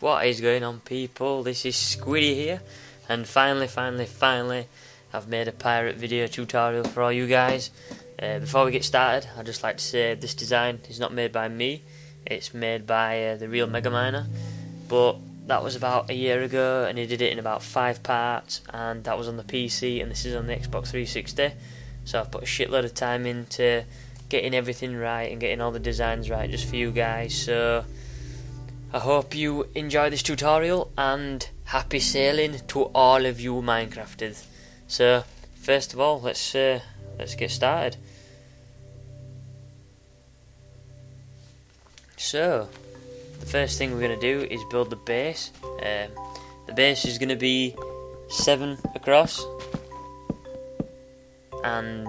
What is going on, people? This is Squiddy here, and finally I've made a pirate video tutorial for all you guys. Before we get started, I'd just like to say this design is not made by me, it's made by the real Megaminer, but that was about a year ago and he did it in about 5 parts, and that was on the PC and this is on the Xbox 360, so I've put a shitload of time into getting everything right and getting all the designs right just for you guys. So I hope you enjoy this tutorial and happy sailing to all of you Minecrafters. So first of all, let's get started. So the first thing we're going to do is build the base. The base is going to be 7 across and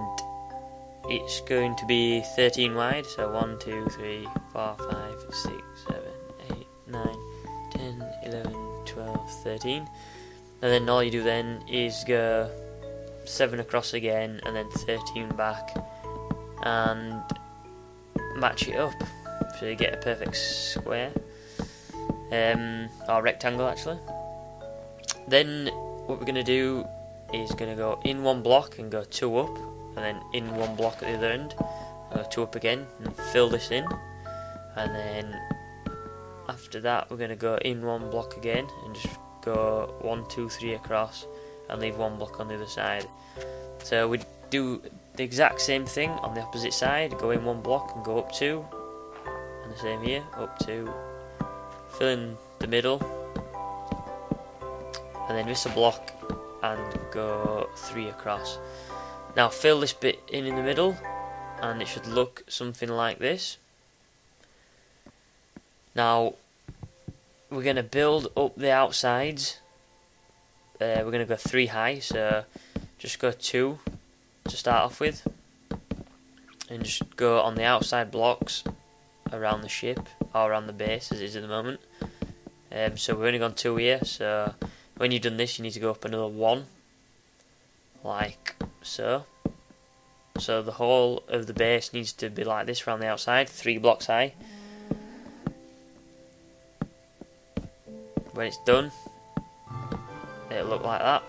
it's going to be 13 wide, so 1, 2, 3, 4, 5, 6, 7, 8, 9, 10, 11, 12, 13, and then all you do then is go 7 across again and then 13 back and match it up so you get a perfect square, or rectangle actually. Then what we're going to do is going to go in 1 block and go 2 up, and then in 1 block at the other end, go 2 up again and fill this in, and then after that we're going to go in 1 block again and just go 1, 2, 3 across and leave 1 block on the other side. So we do the exact same thing on the opposite side, go in 1 block and go up 2, and the same here, up 2, fill in the middle, and then miss a block and go 3 across. Now fill this bit in the middle and it should look something like this. Now we're going to build up the outsides. We're going to go 3 high, so just go 2 to start off with and just go on the outside blocks around the ship or around the base as it is at the moment. So we've only gone 2 here, so when you've done this you need to go up another 1 like so. So the whole of the base needs to be like this around the outside, 3 blocks high. When it's done, it'll look like that,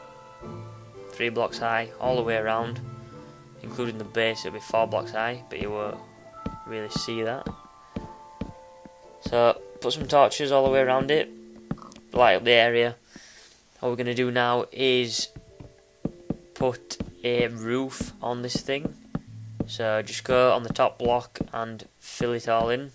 3 blocks high all the way around, including the base. It'll be 4 blocks high, but you won't really see that. So put some torches all the way around it, light up the area. All we're going to do now is put a roof on this thing, so just go on the top block and fill it all in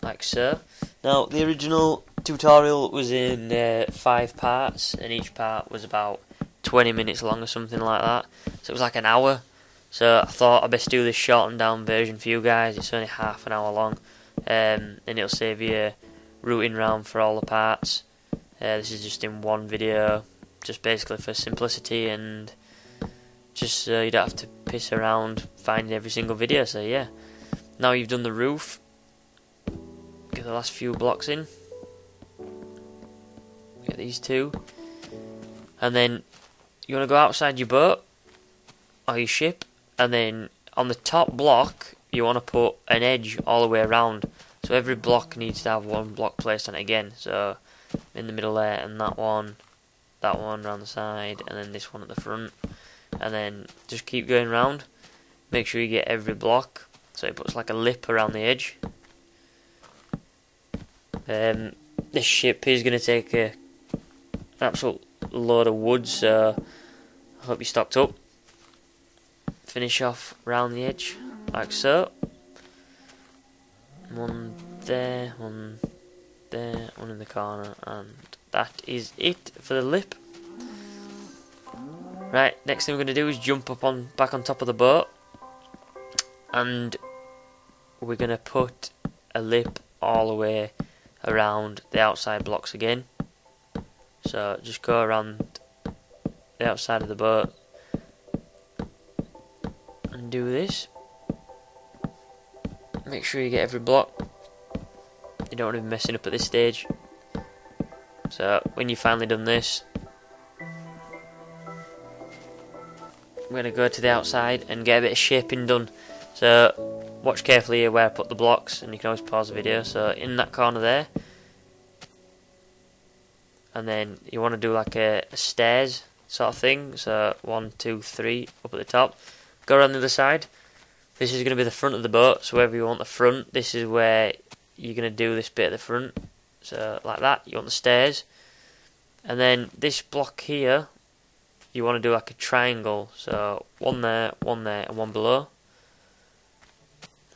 like so. Now the original tutorial was in 5 parts and each part was about 20 minutes long or something like that, so it was like an hour. So I thought I'd best do this shortened down version for you guys. It's only half an hour long, and it'll save you rooting round for all the parts. This is just in one video, just basically for simplicity and just so you don't have to piss around finding every single video. So yeah, now you've done the roof, get the last few blocks in, get these 2, and then you want to go outside your boat or your ship, and then on the top block you want to put an edge all the way around, so every block needs to have 1 block placed on it again. So in the middle there, and that one around the side, and then this one at the front, and then just keep going round. Make sure you get every block so it puts like a lip around the edge. This ship is going to take an absolute load of wood, so I hope you stocked up. Finish off round the edge like so. 1 there, 1 there, 1 in the corner, and that is it for the lip. Right, next thing we're going to do is jump back on top of the boat, and we're going to put a lip all the way around the outside blocks again. So just go around the outside of the boat and do this. Make sure you get every block. You don't want to be messing up at this stage. So when you've finally done this, we're going to go to the outside and get a bit of shaping done. So watch carefully here where I put the blocks, and you can always pause the video. So in that corner there, and then you want to do like a stairs sort of thing. So 1, 2, 3 up at the top. Go around the other side. This is going to be the front of the boat. So wherever you want the front, this is where you're going to do this bit at the front. So like that, you want the stairs, and then this block here, you want to do like a triangle. So one there, and one below.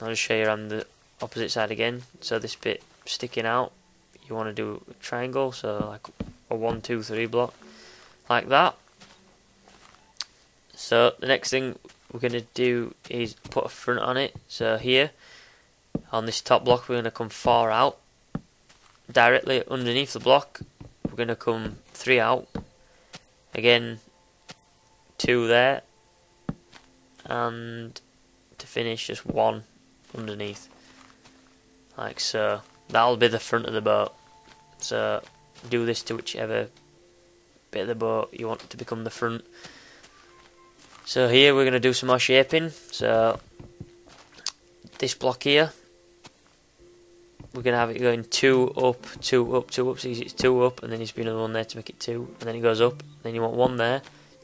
I'll just show you around the opposite side again. So this bit sticking out, you want to do a triangle. So like a 1, 2, 3 block, like that. So the next thing we're going to do is put a front on it. So here, on this top block, we're going to come 4 out. Directly underneath the block, we're going to come 3 out. Again, 2 there. And to finish, just 1 underneath. Like so. That'll be the front of the boat. So do this to whichever bit of the boat you want to become the front. So here we're going to do some more shaping. So this block here, we're going to have it going 2 up, 2 up, 2 up. So it's 2 up, and then there's another one there to make it 2, and then it goes up. And then you want 1 there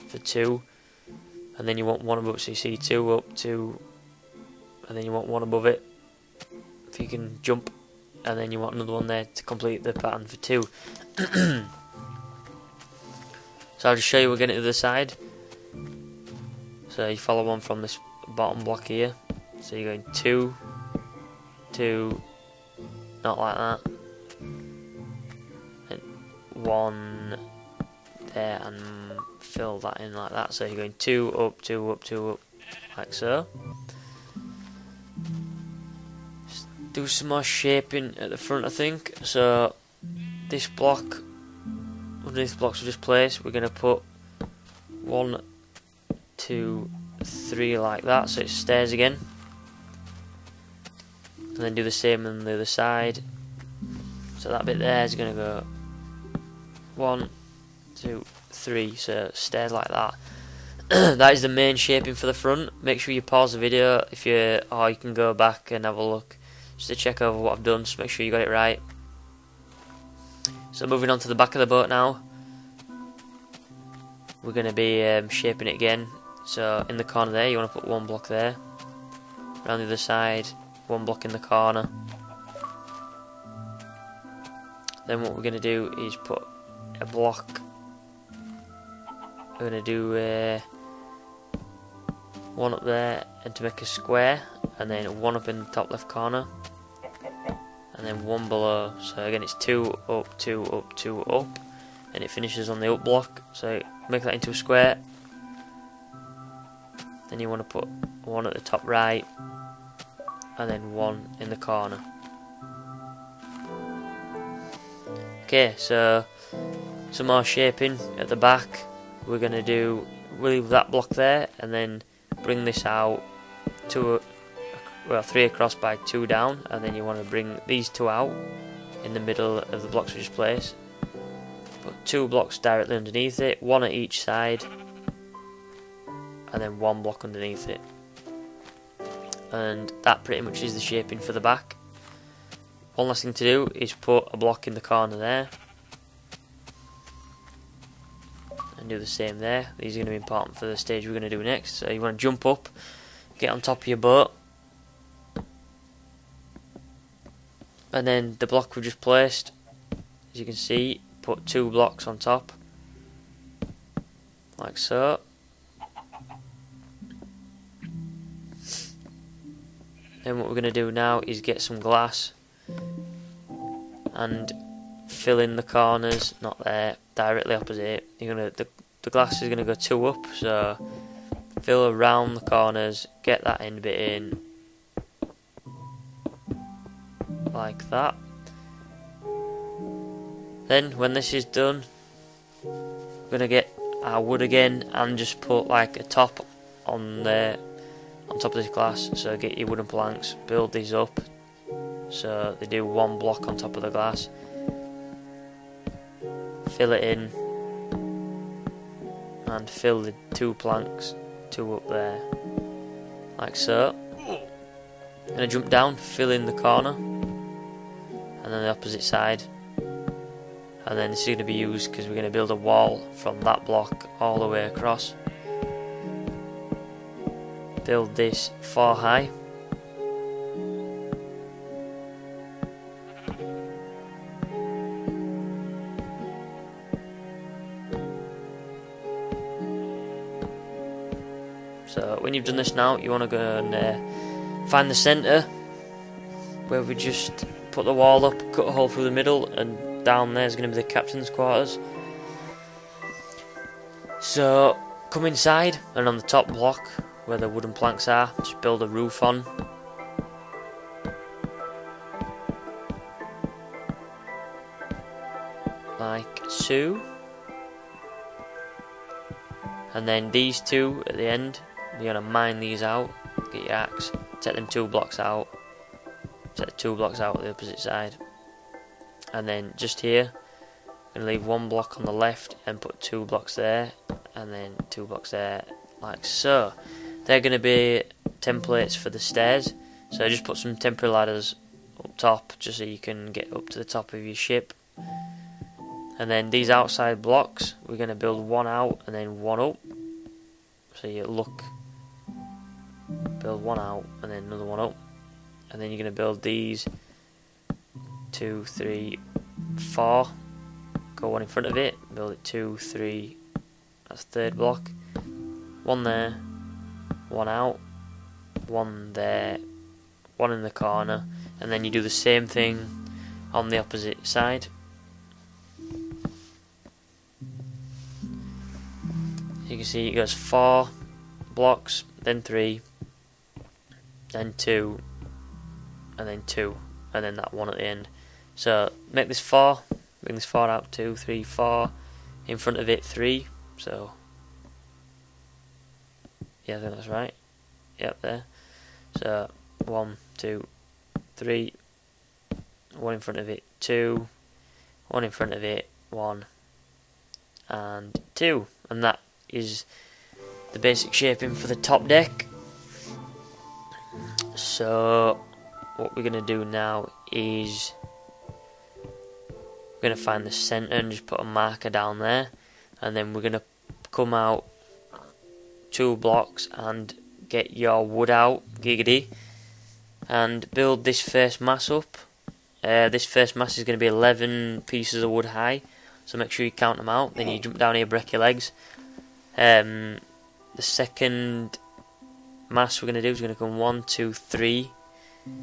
for 2, and then you want 1 above. So you see 2 up, 2, and then you want 1 above it if you can jump, and then you want another one there to complete the pattern for 2. So I'll just show you again at the other side. So you follow on from this bottom block here. So you're going 2, 2, not like that, and 1 there, and fill that in like that. So you're going 2 up, 2 up, 2 up, like so. Just do some more shaping at the front, I think. So this block, underneath blocks we just placed, we're going to put 1, 2, 3 like that, so it stairs again, and then do the same on the other side. So that bit there is going to go 1, 2, 3, so stairs like that. That is the main shaping for the front. Make sure you pause the video or you can go back and have a look just to check over what I've done, just make sure you got it right. So moving on to the back of the boat now, we're going to be shaping it again. So in the corner there, you want to put 1 block there. Around the other side, 1 block in the corner. Then what we're going to do is put a block. We're going to do 1 up there, and to make a square, and then 1 up in the top left corner, and then 1 below. So again, it's 2 up, 2 up, 2 up, and it finishes on the up block. So make that into a square. Then you want to put 1 at the top right, and then 1 in the corner. Okay, so some more shaping at the back. We're going to do, we'll leave that block there, and then bring this out 3 across by 2 down, and then you want to bring these 2 out in the middle of the blocks we just placed. Put 2 blocks directly underneath it, 1 at each side, and then 1 block underneath it. And that pretty much is the shaping for the back. One last thing to do is put a block in the corner there, and do the same there. These are going to be important for the stage we're going to do next. So you want to jump up, get on top of your boat, and then the block we just placed, as you can see, put 2 blocks on top, like so. Then what we're going to do now is get some glass and fill in the corners, not there, directly opposite. You're gonna the glass is gonna go 2 up, so fill around the corners, get that end bit in, like that. Then when this is done, we're gonna get our wood again and just put like a top on there, on top of this glass. So get your wooden planks, build these up so they do 1 block on top of the glass. Fill it in and fill the 2 planks, 2 up there, like so. I'm going to jump down, fill in the corner, and then the opposite side. And then this is going to be used because we're going to build a wall from that block all the way across. Build this 4 high. So when you've done this now, you want to go and find the centre where we just put the wall up, cut a hole through the middle, and down there is going to be the captain's quarters. So come inside, and on the top block where the wooden planks are, just build a roof on. Like so. And then these two at the end, you're going to mine these out, get your axe, take them 2 blocks out, take the 2 blocks out at the opposite side. And then just here, I'm going to leave 1 block on the left and put 2 blocks there, and then 2 blocks there, like so. They're going to be templates for the stairs, so I just put some temporary ladders up top, just so you can get up to the top of your ship. And then these outside blocks, we're going to build 1 out and then 1 up. So you look, build 1 out and then another 1 up. And then you're going to build these 2, 3, 4. Go 1 in front of it, build it 2, 3, that's 3rd block. 1 there, 1 out, 1 there, 1 in the corner. And then you do the same thing on the opposite side. You can see it goes 4 blocks, then 3, then 2, and then 2, and then that 1 at the end. So make this 4, bring this 4 out, 2, 3, 4, in front of it 3, so yeah, I think that's right, yep, there. So 1, 2, 3, 1 in front of it, 2, 1 in front of it, 1, and 2, and that is the basic shaping for the top deck. So what we're going to do now is we're going to find the centre and just put a marker down there, and then we're going to come out 2 blocks and get your wood out, giggity, and build this first mass up. This first mass is going to be 11 pieces of wood high, so make sure you count them out. Then you jump down here, break your legs. The second mass we're going to do is going to come 1, 2, 3, and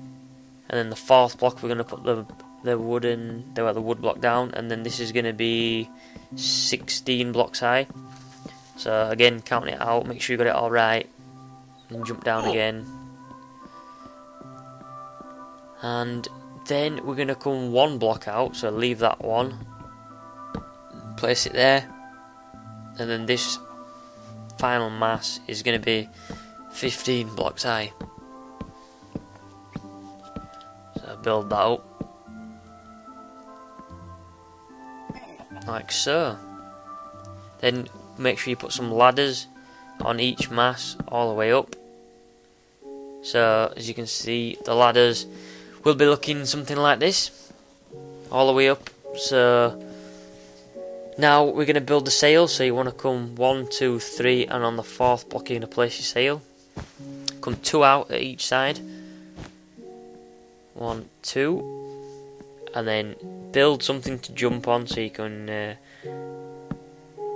then the 4th block we're going to put the wood block down, and then this is going to be 16 blocks high. So again, count it out, make sure you got it all right, and jump down again. And then we're going to come 1 block out, so leave that 1, place it there, and then this final mass is going to be 15 blocks high. So build that up like so. Then make sure you put some ladders on each mass all the way up. So as you can see, the ladders will be looking something like this all the way up. So now we're going to build the sail, so you want to come 1, 2, 3, and on the 4th block you're going to place your sail. Come 2 out at each side. 1, 2, and then build something to jump on so you can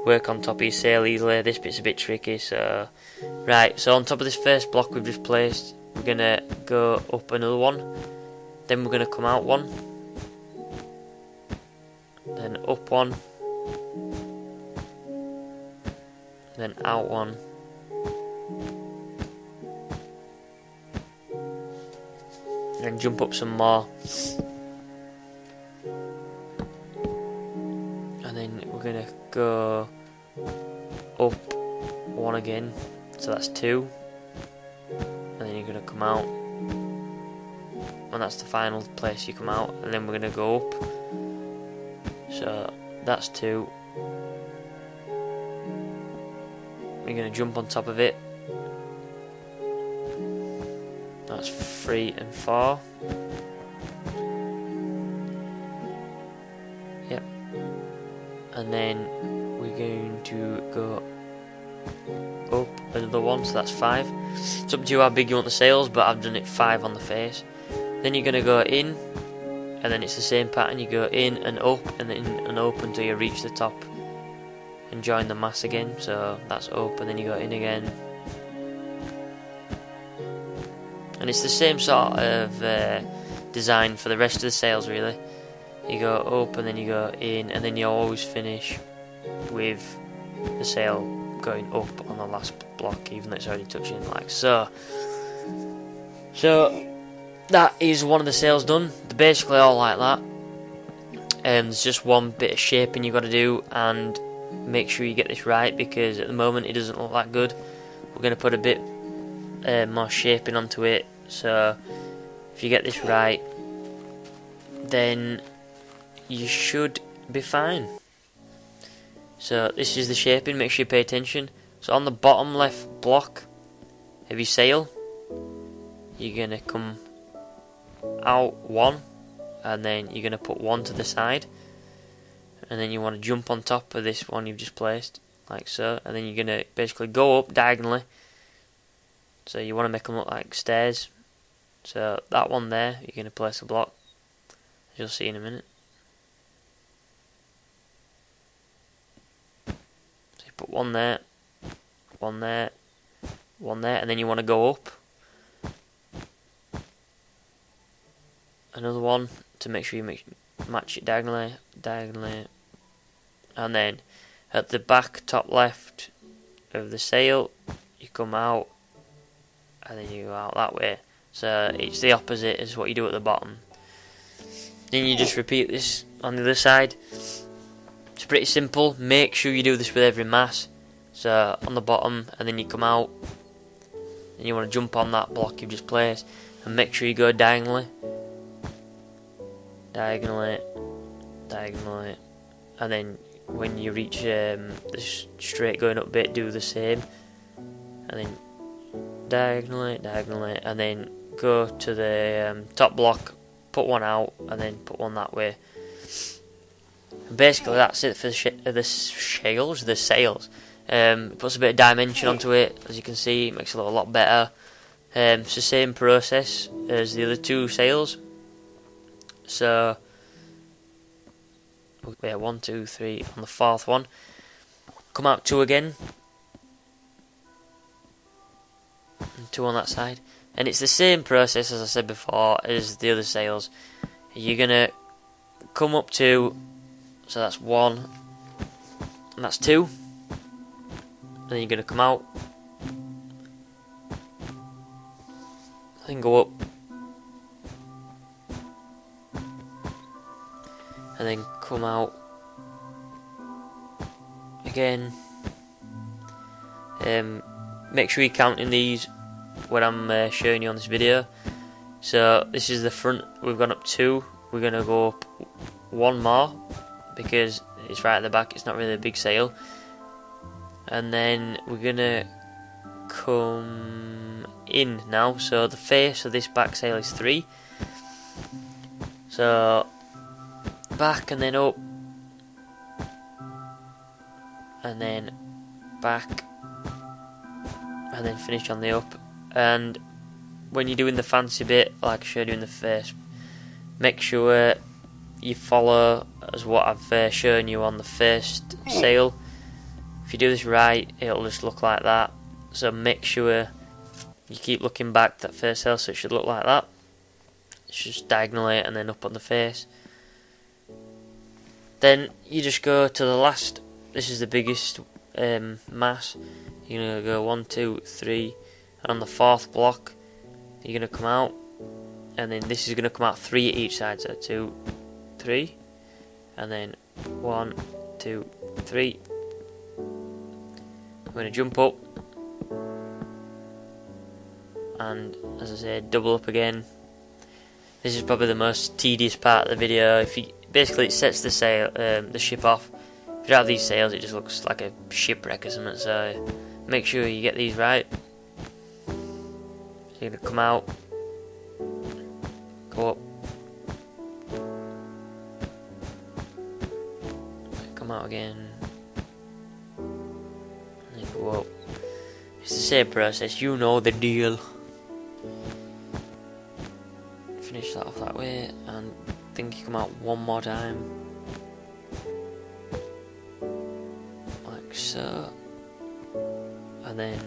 work on top of your sail easily. This bit's a bit tricky, so right, so on top of this first block we've just placed, we're going to go up another 1, then we're going to come out 1, then up 1, then out 1, and jump up some more, and then we're gonna go up 1 again, so that's 2, and then you're gonna come out, and that's the final place you come out, and then we're gonna go up, so that's 2. You're going to jump on top of it. That's 3 and 4. Yep. And then we're going to go up another one, so that's 5. It's up to you how big you want the sails, but I've done it 5 on the face. Then you're going to go in, and then it's the same pattern. You go in and up, and then in and up until you reach the top and join the mast again. So that's up, and then you go in again. And it's the same sort of design for the rest of the sails, really. You go up, and then you go in, and then you always finish with the sail going up on the last block, even though it's already touching, like so. So that is one of the sails done. They're basically all like that. There's just one bit of shaping you've got to do, and make sure you get this right, because at the moment it doesn't look that good. We're going to put a bit more shaping onto it, so if you get this right, then you should be fine. So this is the shaping, make sure you pay attention. So on the bottom left block of your sail, you're going to come out 1, and then you're going to put 1 to the side, and then you want to jump on top of this one you've just placed, like so, and then you're going to basically go up diagonally. So you want to make them look like stairs. So that one there, you're going to place a block, as you'll see in a minute. Put 1 there, 1 there, 1 there, and then you want to go up another one to make sure you match it diagonally, and then at the back top left of the sail, you come out, and then you go out that way. So it's the opposite as what you do at the bottom. Then you just repeat this on the other side. It's pretty simple. Make sure you do this with every mass. So on the bottom, and then you come out, and you want to jump on that block you've just placed, and make sure you go diagonally, diagonally, diagonally, and then when you reach the straight going up bit, do the same, and then diagonally, diagonally, and then go to the top block, put 1 out, and then put 1 that way. Basically that's it for the sails. It puts a bit of dimension onto it, as you can see. It makes it look a lot better. It's the same process as the other 2 sails. So yeah, 1, 2, 3 on the 4th one. Come out 2 again, and 2 on that side, and it's the same process as I said before as the other sails. You're gonna come up 2. So that's 1, and that's 2, and then you're going to come out, then go up, and then come out again. Make sure you're counting these when I'm showing you on this video. So this is the front, we've gone up 2, we're going to go up 1 more, because it's right at the back, it's not really a big sail, and then we're gonna come in now. So the face of this back sail is 3, so back and then up, and then back, and then finish on the up. And when you're doing the fancy bit, like I showed you in the face, make sure you follow as what I've shown you on the first sail. If you do this right, it'll just look like that. So make sure you keep looking back that first sail, so it should look like that. It's just diagonally and then up on the face. Then you just go to the last. This is the biggest mass. You're gonna go 1, 2, 3, and on the 4th block, you're gonna come out, and then this is gonna come out 3 at each side. So 2, 3, and then 1, 2, 3. I'm going to jump up, and as I said, double up again. This is probably the most tedious part of the video. Basically it sets the sail, the ship off. If you don't have these sails, it just looks like a shipwreck or something. So make sure you get these right. So you're going to come out, go up. Come out again. And then go up. It's the same process, you know the deal. Finish that off that way, and I think you come out one more time. Like so. And then...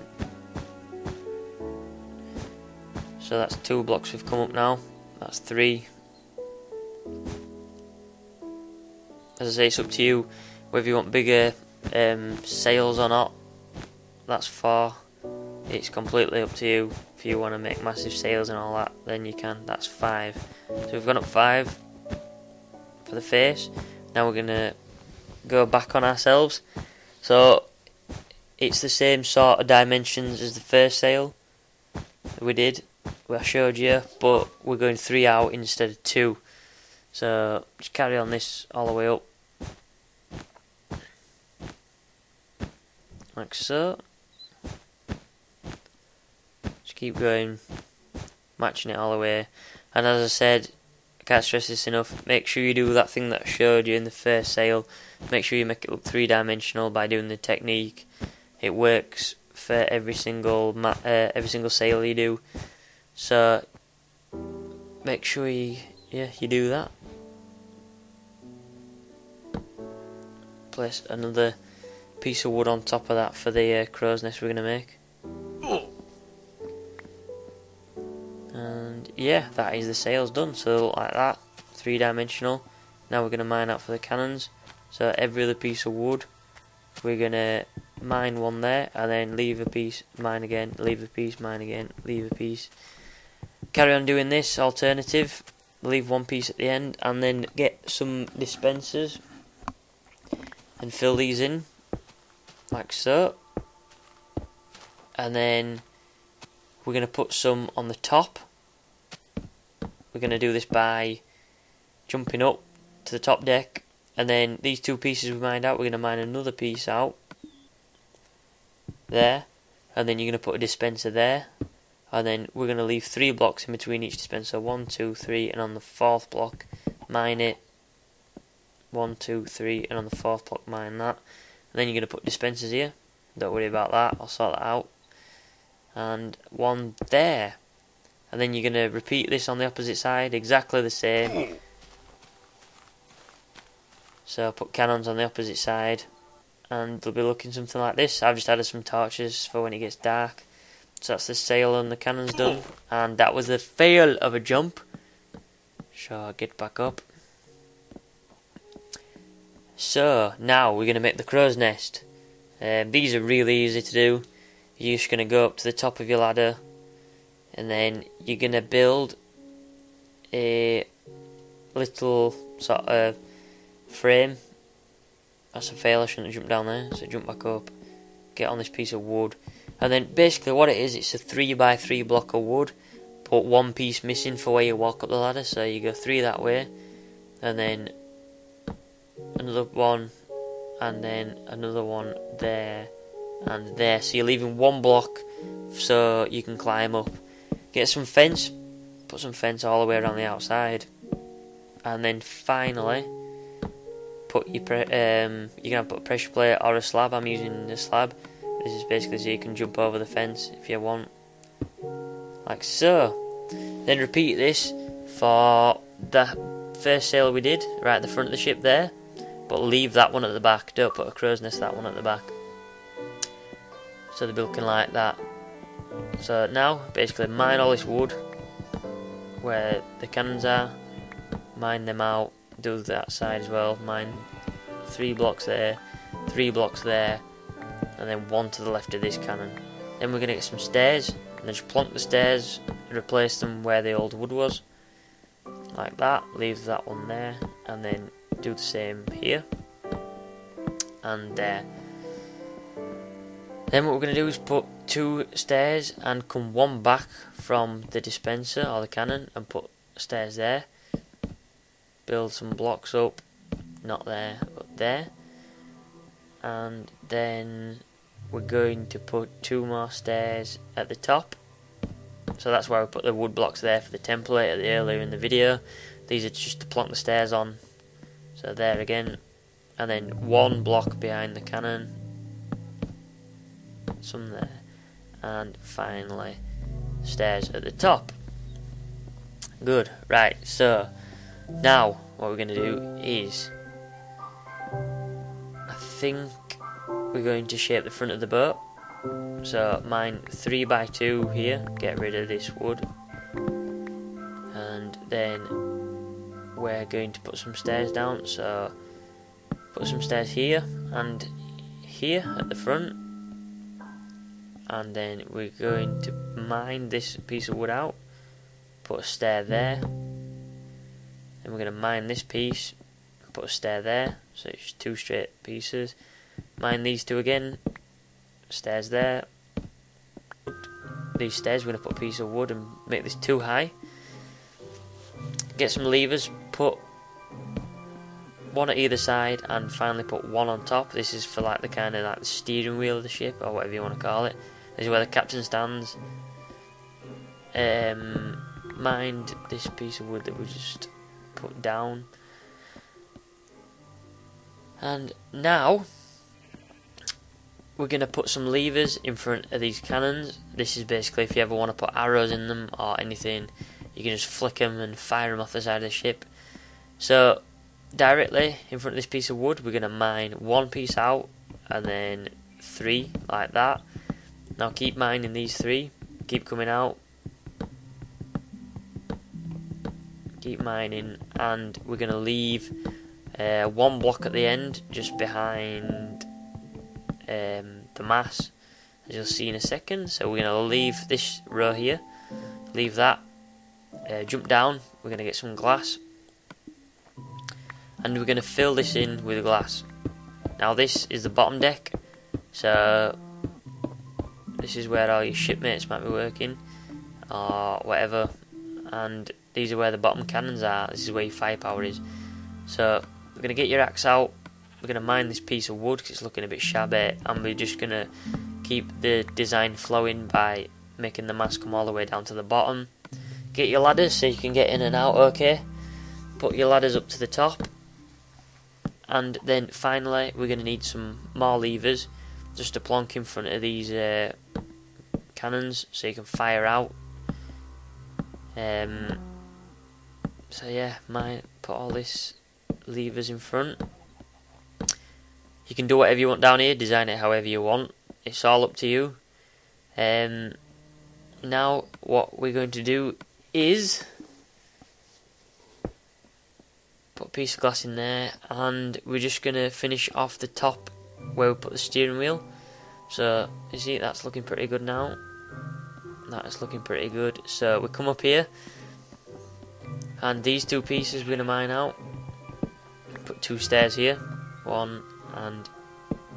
So that's 2 blocks have come up now. That's 3. As I say, it's up to you whether you want bigger sails or not. That's 4. It's completely up to you. If you want to make massive sails and all that, then you can. That's 5. So we've gone up 5 for the face. Now we're going to go back on ourselves. So it's the same sort of dimensions as the first sail that we did. I showed you, but we're going 3 out instead of 2. So just carry on this all the way up, like so. Just keep going, matching it all the way. And as I said, I can't stress this enough, make sure you do that thing that I showed you in the first sail. Make sure you make it look 3-dimensional by doing the technique. It works for every single sail you do. So make sure you do that. Place another piece of wood on top of that for the crow's nest we're going to make. And yeah, that is the sails done. So like that, 3-dimensional. Now we're going to mine out for the cannons. So every other piece of wood, we're going to mine one there, and then leave a piece, mine again, leave a piece, mine again, leave a piece. Carry on doing this alternative, leave one piece at the end, and then get some dispensers and fill these in like so. And then we're going to put some on the top. We're going to do this by jumping up to the top deck, and then these 2 pieces we mined out, we're going to mine another piece out there, and then you're going to put a dispenser there. And then we're going to leave 3 blocks in between each dispenser. 1, 2, 3, and on the 4th block, mine it. 1, 2, 3, and on the 4th block, mine that. And then you're going to put dispensers here. Don't worry about that, I'll sort that out. And 1 there. And then you're going to repeat this on the opposite side, exactly the same. So put cannons on the opposite side, and they'll be looking something like this. I've just added some torches for when it gets dark. So that's the sail and the cannons done. And that was the fail of a jump. So get back up. So now we're going to make the crow's nest. These are really easy to do. You're just going to go up to the top of your ladder, and then you're going to build a little sort of frame. That's a fail, I shouldn't have jumped down there. So jump back up, get on this piece of wood. And then basically what it is, it's a 3x3 block of wood, but 1 piece missing for where you walk up the ladder. So you go 3 that way, and then another one, and then another one there and there. So you're leaving 1 block so you can climb up. Get some fence, put some fence all the way around the outside, and then finally put your you're gonna put a pressure plate or a slab. I'm using a slab. This is basically so you can jump over the fence if you want, like so. Then repeat this for the first sail we did, right at the front of the ship there, but leave that one at the back. Don't put a crow's nest that one at the back. So they'll be looking like that. So now, basically mine all this wood where the cannons are, mine them out, do that side as well, mine 3 blocks there, 3 blocks there, and then 1 to the left of this cannon. Then we're going to get some stairs, and then just plonk the stairs and replace them where the old wood was, like that. Leave that one there, and then do the same here and there. Then what we're going to do is put 2 stairs and come 1 back from the dispenser or the cannon and put stairs there. Build some blocks up, not there but there, and then we're going to put 2 more stairs at the top, So that's why we put the wood blocks there for the template earlier in the video. These are just to plonk the stairs on. So there again, and then one block behind the cannon, some there, and finally stairs at the top. Good. Right, so now what we're going to do is, I think we're going to shape the front of the boat. So mine 3x2 here, get rid of this wood, and then we're going to put some stairs down. So put some stairs here and here at the front, and then we're going to mine this piece of wood out, put a stair there, and we're going to mine this piece, put a stair there, so it's just 2 straight pieces. Mine these 2 again, stairs there. These stairs, we're going to put a piece of wood and make this 2 high. Get some levers, put 1 at either side, and finally put 1 on top. This is for like the kind of like the steering wheel of the ship, or whatever you want to call it. This is where the captain stands. Mind this piece of wood that we just put down. And now we're going to put some levers in front of these cannons. This is basically if you ever want to put arrows in them or anything, you can just flick them and fire them off the side of the ship. So directly in front of this piece of wood, we're going to mine 1 piece out and then 3 like that. Now keep mining these 3, keep coming out, keep mining, and we're going to leave 1 block at the end just behind the mass, as you'll see in a second. So we're going to leave this row here, leave that, jump down, we're going to get some glass, and we're going to fill this in with glass. Now this is the bottom deck, so this is where all your shipmates might be working or whatever, and these are where the bottom cannons are. This is where your firepower is. So we're going to get your axe out, we're going to mine this piece of wood because it's looking a bit shabby, and we're just going to keep the design flowing by making the mast come all the way down to the bottom. Get your ladders so you can get in and out okay. Put your ladders up to the top, and then finally we're going to need some more levers just to plonk in front of these cannons so you can fire out. So yeah, put all this levers in front. You can do whatever you want down here, design it however you want, it's all up to you. Now what we're going to do is put a piece of glass in there, and we're just going to finish off the top where we put the steering wheel. So you see that's looking pretty good now. That is looking pretty good. So we come up here, and these 2 pieces we're going to mine out. Put 2 stairs here, 1 and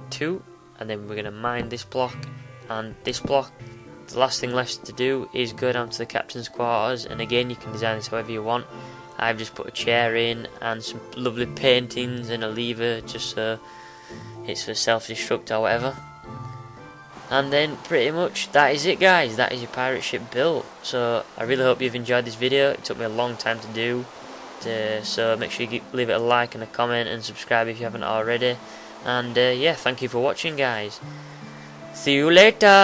2, and then we're going to mine this block and this block. The last thing left to do is go down to the captain's quarters, and again you can design this however you want. I've just put a chair in and some lovely paintings and a lever just so it's for self-destruct or whatever. And then pretty much that is it, guys. That is your pirate ship built. So I really hope you've enjoyed this video. It took me a long time to do, so make sure you leave it a like and a comment and subscribe if you haven't already. And yeah, thank you for watching, guys. See you later.